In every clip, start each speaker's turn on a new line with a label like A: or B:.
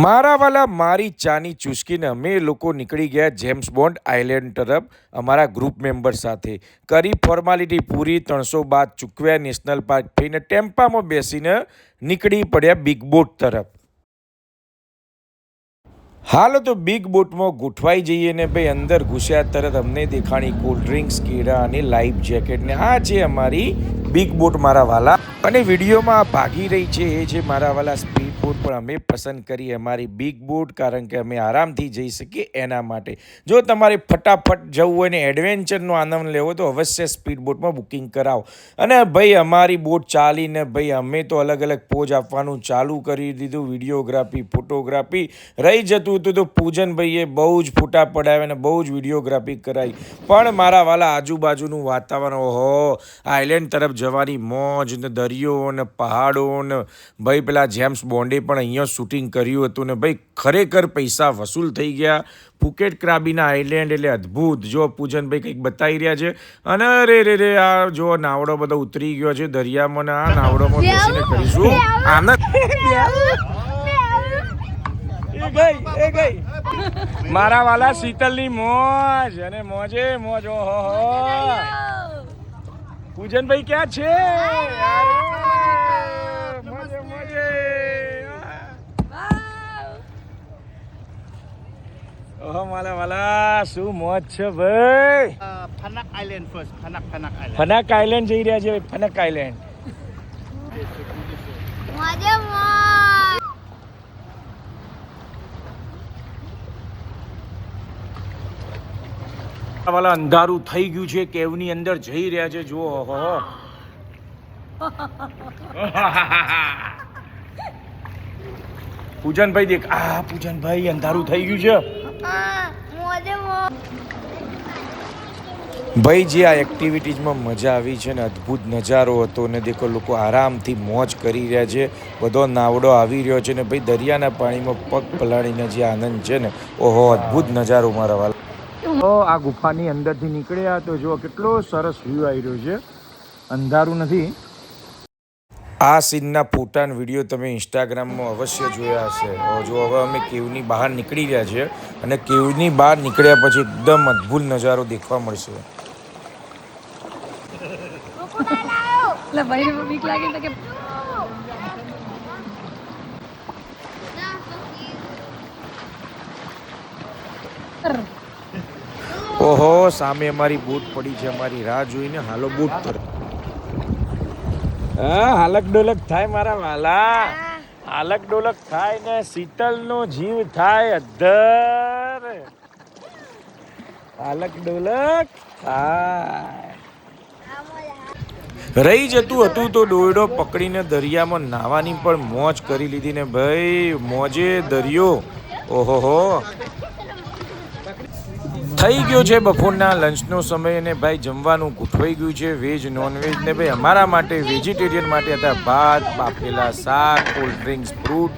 A: મારા વાલા મારી ચાની ચૂસકીને અમે લોકો નીકળી ગયા જેમ્સ બોન્ડ આઇલેન્ડ તરફ અમારા ગ્રુપ મેમ્બર સાથે. કરી ફોર્માલિટી પૂરી, 300 બાદ ચૂકવ્યા, નેશનલ પાર્ક થઈને ટેમ્પામાં બેસીને નીકળી પડ્યા બિગ બોટ તરફ. હાલો તો બિગ બોટમાં ગોઠવાઈ જઈએ ને ભાઈ અંદર ઘૂસ્યા તરત અમને દેખાણી કોલ્ડ ડ્રિંક્સ, કેળા અને લાઈફ જેકેટ ને આ છે અમારી બિગ બોટ મારા વાલા. અને વિડીયોમાં ભાગી રહી છે એ છે મારા વાલા સ્પીડ બોટ, પણ અમે પસંદ કરી અમારી બિગ બોટ કારણ કે અમે આરામથી જઈ શકીએ એના માટે. જો તમારે ફટાફટ જવું હોય ને એડવેન્ચરનો આનંદ લેવો તો અવશ્ય સ્પીડ બોટમાં બુકિંગ કરાવો. અને ભાઈ અમારી બોટ ચાલીને ભાઈ અમે તો અલગ અલગ પોઝ આપવાનું ચાલુ કરી દીધું. વિડીયોગ્રાફી, ફોટોગ્રાફી રહી જતું હતું તો પૂજનભાઈએ બહુ જ ફોટા પડાવ્યા અને બહુ જ વિડીયોગ્રાફી કરાવી. પણ મારા વાલા આજુબાજુનું વાતાવરણ, ઓહો, આઇલેન્ડ તરફ જવાની મોજ ને દરિયો ને પહાડો ને ભાઈ પેલા જેમ્સ બોન્ડે પણ અહીંયા શૂટિંગ કર્યું હતું ને ભાઈ ખરેખર પૈસા વસૂલ થઈ ગયા. ફુકેટ ક્રાબીના આઇલેન્ડ એટલે અદ્ભુત. જો પૂજનભાઈ કંઈક બતાવી રહ્યા છે અને રે આ જો નાવડો બધો ઉતરી ગયો છે દરિયામાં ને આ નાવડોમાં બેસીને કરીશું આનંદ. એ ગઈ મારા વાલા શીતલની મોજ અને મોજે મોજ. ઓહો પૂજનભાઈ ક્યાં છે? મોજે મોજે. ઓહો મારા વાલા શું મોજ છે ભાઈ.
B: ફનક આઇલેન્ડ ફર્સ્ટ.
A: ફનક આઇલેન્ડ જઈ રહ્યા છે. ફનક આઇલેન્ડ
C: મોજે મોજ.
A: વાલા અંધારું થઈ ગયું છે, કેવની અંદર જઈ રહ્યા છે. જુઓ, ઓહો પૂજનભાઈ દેખ, આ પૂજનભાઈ અંધારું થઈ ગયું છે ભાઈ. જે આ એક્ટિવિટીઝમાં મજા આવી છે ને અદ્ભુત નજારો હતો ને દેખો લોકો આરામથી મોજ કરી રહ્યા છે. બધો નાવડો આવી રહ્યો છે ને ભાઈ દરિયાના પાણીમાં પગ પલાળીને જે આનંદ છે ને, ઓહો અદ્ભુત નજારો મારા વાલા. આ ગુફાની અંદરથી નીકળ્યા તો જો કેટલો સરસ વ્યૂ આવી રહ્યો છે, અંધારું નથી. આ સીનના ફોટા અને વિડીયો તમે ઇન્સ્ટાગ્રામમાં અવશ્ય જોયા હશે. જો હવે અમે કેવની બહાર નીકળી રહ્યા છે અને કેવની બહાર નીકળ્યા પછી એકદમ અદ્ભુત નજારો દેખવા મળશે. ઓહો સામે અમારી બોટ પડી છે, અમારી રાહ જોઈને હાલો બોટ તરફ. હા હાલક ડોલક થાય મારા વાલા, હાલક ડોલક થાય ને શીતલનો જીવ થાય અદ્ધર. હાલક ડોલક થાય. રહી જતું હતું તો દોરડો પકડીને દરિયામાં નાહવાની પણ મોજ કરી લીધી ને ભાઈ. મોજે દરિયો. ઓહો થઈ ગયો છે બપોરના લંચનો સમય અને ભાઈ જમવાનું ગોઠવાઈ ગયું છે. વેજ નોનવેજ ને ભાઈ અમારા માટે વેજીટેરિયન માટે હતા ભાત, બાફેલા શાક, કોલ્ડ ડ્રિંક્સ, ફ્રૂટ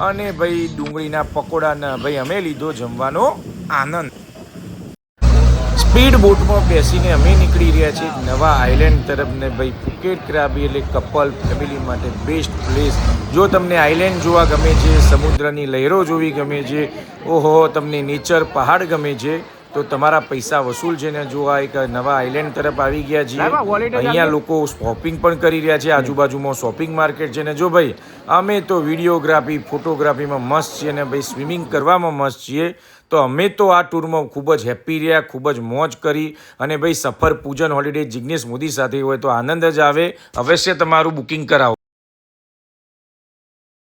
A: અને ભાઈ ડુંગળીના પકોડાના ભાઈ અમે લીધો જમવાનો આનંદ. સ્પીડ બોટમાં બેસીને અમે નીકળી રહ્યા છીએ નવા આઇલેન્ડ તરફ ને ભાઈ ફુકેટ ક્રાબી એટલે કપલ ફેમિલી માટે બેસ્ટ પ્લેસ. જો તમને આઇલેન્ડ જોવા ગમે છે, સમુદ્રની લહેરો જોવી ગમે છે, ઓહો તમને નેચર પહાડ ગમે છે તો તમારા પૈસા વસૂલ છે ને. જો આ એક નવા આઇલેન્ડ તરફ આવી ગયા છીએ. અહીંયા લોકો શોપિંગ પણ કરી રહ્યા છે, આજુબાજુમાં શોપિંગ માર્કેટ છે ને. જો ભાઈ અમે તો વિડીયોગ્રાફી, ફોટોગ્રાફીમાં મસ્ત છીએ ને ભાઈ સ્વિમિંગ કરવામાં મસ્ત છીએ. તો અમે તો આ ટૂરમાં ખૂબ જ હેપી રહ્યા, ખૂબ જ મોજ કરી. અને ભાઈ સફર પૂજન હોલિડે જિગ્નેશ મોદી સાથે હોય તો આનંદ જ આવે. અવશ્ય તમારું બુકિંગ કરાવો.